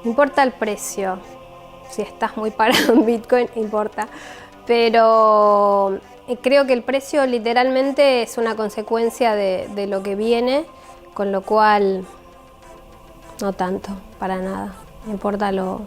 Importa el precio. Si estás muy parado en Bitcoin, importa. Pero creo que el precio literalmente es una consecuencia de lo que viene, con lo cual no tanto, para nada. Importa lo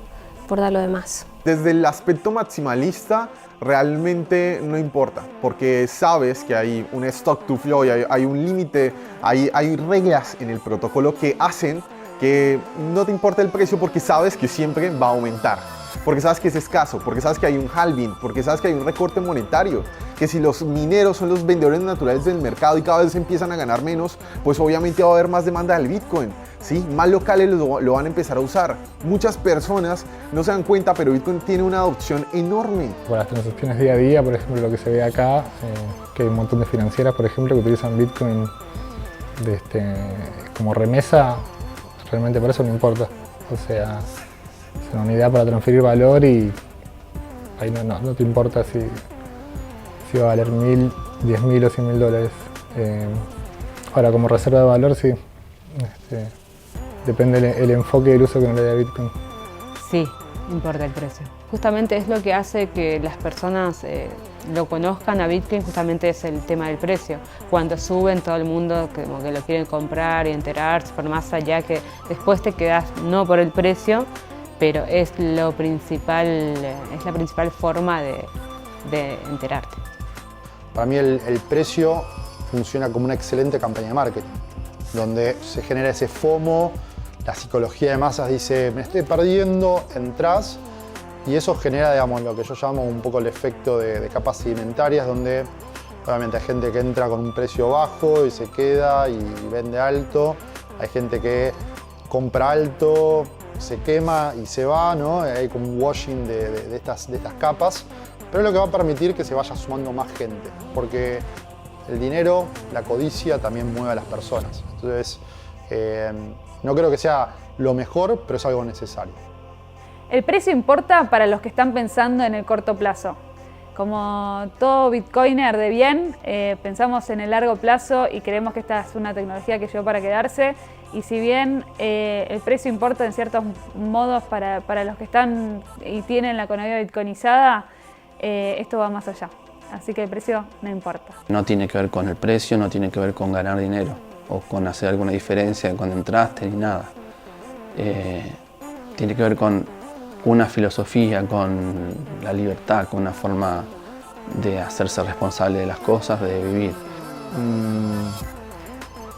demás. Desde el aspecto maximalista, realmente no importa, porque sabes que hay un stock to flow, hay un límite, hay reglas en el protocolo que hacen que no te importa el precio porque sabes que siempre va a aumentar, porque sabes que es escaso, porque sabes que hay un halving, porque sabes que hay un recorte monetario, que si los mineros son los vendedores naturales del mercado y cada vez empiezan a ganar menos, pues obviamente va a haber más demanda del Bitcoin, ¿sí? Más locales lo van a empezar a usar. Muchas personas no se dan cuenta, pero Bitcoin tiene una adopción enorme. Para las transacciones día a día, por ejemplo, lo que se ve acá, que hay un montón de financieras, por ejemplo, que utilizan Bitcoin como remesa, realmente por eso no importa. O sea, es una unidad para transferir valor y ahí no te importa si va a valer 1.000, 10.000 o 100.000 dólares. Ahora, como reserva de valor, sí. Depende el enfoque y el uso que uno le dé a Bitcoin. Sí, importa el precio. Justamente es lo que hace que las personas lo conozcan a Bitcoin, justamente es el tema del precio. Cuando suben, todo el mundo como que lo quieren comprar y enterarse, por más allá que después te quedas no por el precio, pero es lo principal, es la principal forma de enterarte. Para mí el precio funciona como una excelente campaña de marketing, donde se genera ese FOMO, la psicología de masas dice, me estoy perdiendo, entras, y eso genera, digamos, lo que yo llamo un poco el efecto de capas sedimentarias, donde obviamente hay gente que entra con un precio bajo y se queda y vende alto, hay gente que compra alto, se quema y se va, ¿no? Hay como un washing de estas capas, pero es lo que va a permitir que se vaya sumando más gente, porque el dinero, la codicia también mueve a las personas. Entonces, no creo que sea lo mejor, pero es algo necesario. El precio importa para los que están pensando en el corto plazo. Como todo bitcoiner de bien, pensamos en el largo plazo y creemos que esta es una tecnología que llegó para quedarse. Y si bien el precio importa en ciertos modos para los que están y tienen la economía bitcoinizada, esto va más allá. Así que el precio no importa. No tiene que ver con el precio, no tiene que ver con ganar dinero o con hacer alguna diferencia cuando entraste ni nada. Tiene que ver con una filosofía, con la libertad, con una forma de hacerse responsable de las cosas, de vivir.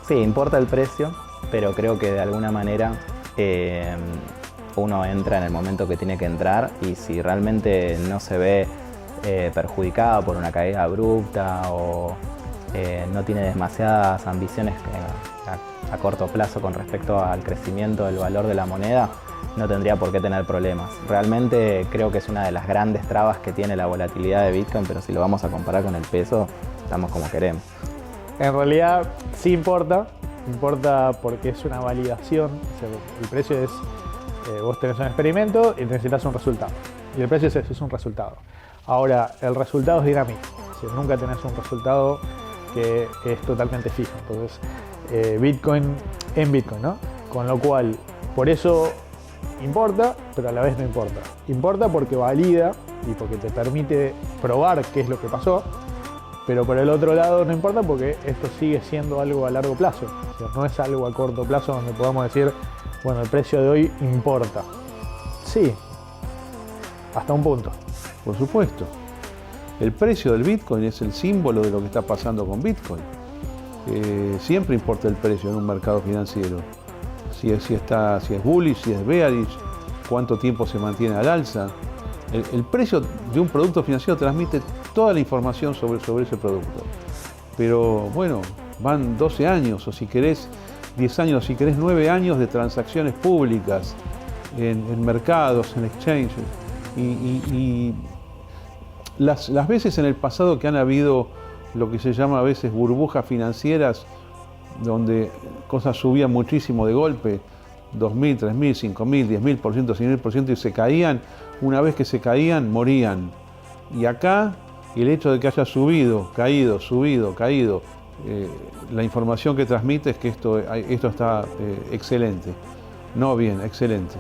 Sí, importa el precio, pero creo que de alguna manera uno entra en el momento que tiene que entrar y si realmente no se ve perjudicado por una caída abrupta o no tiene demasiadas ambiciones a corto plazo con respecto al crecimiento del valor de la moneda, no tendría por qué tener problemas. Realmente creo que es una de las grandes trabas que tiene la volatilidad de Bitcoin, pero si lo vamos a comparar con el peso, estamos como queremos. En realidad sí importa porque es una validación. O sea, el precio es, vos tenés un experimento y necesitas un resultado. Y el precio es un resultado. Ahora, el resultado es dinámico. O sea, nunca tenés un resultado que es totalmente fijo. Entonces, Bitcoin en Bitcoin, ¿no? Con lo cual, por eso importa, pero a la vez no importa. Importa porque valida y porque te permite probar qué es lo que pasó, pero por el otro lado no importa porque esto sigue siendo algo a largo plazo. O sea, no es algo a corto plazo donde podamos decir, bueno, el precio de hoy importa. Sí, hasta un punto. Por supuesto. El precio del Bitcoin es el símbolo de lo que está pasando con Bitcoin. Siempre importa el precio en un mercado financiero. Si es bullish, si es bearish, cuánto tiempo se mantiene al alza. El precio de un producto financiero transmite toda la información sobre ese producto. Pero bueno, van 12 años, o si querés 10 años, si querés 9 años de transacciones públicas en mercados, en exchanges. Y las veces en el pasado que han habido lo que se llama a veces burbujas financieras, donde cosas subían muchísimo de golpe, 2.000, 3.000, 5.000, 10.000%, 100.000%, y se caían, una vez que se caían, morían. Y acá Y el hecho de que haya subido, caído, la información que transmite es que esto está excelente. No bien, excelente.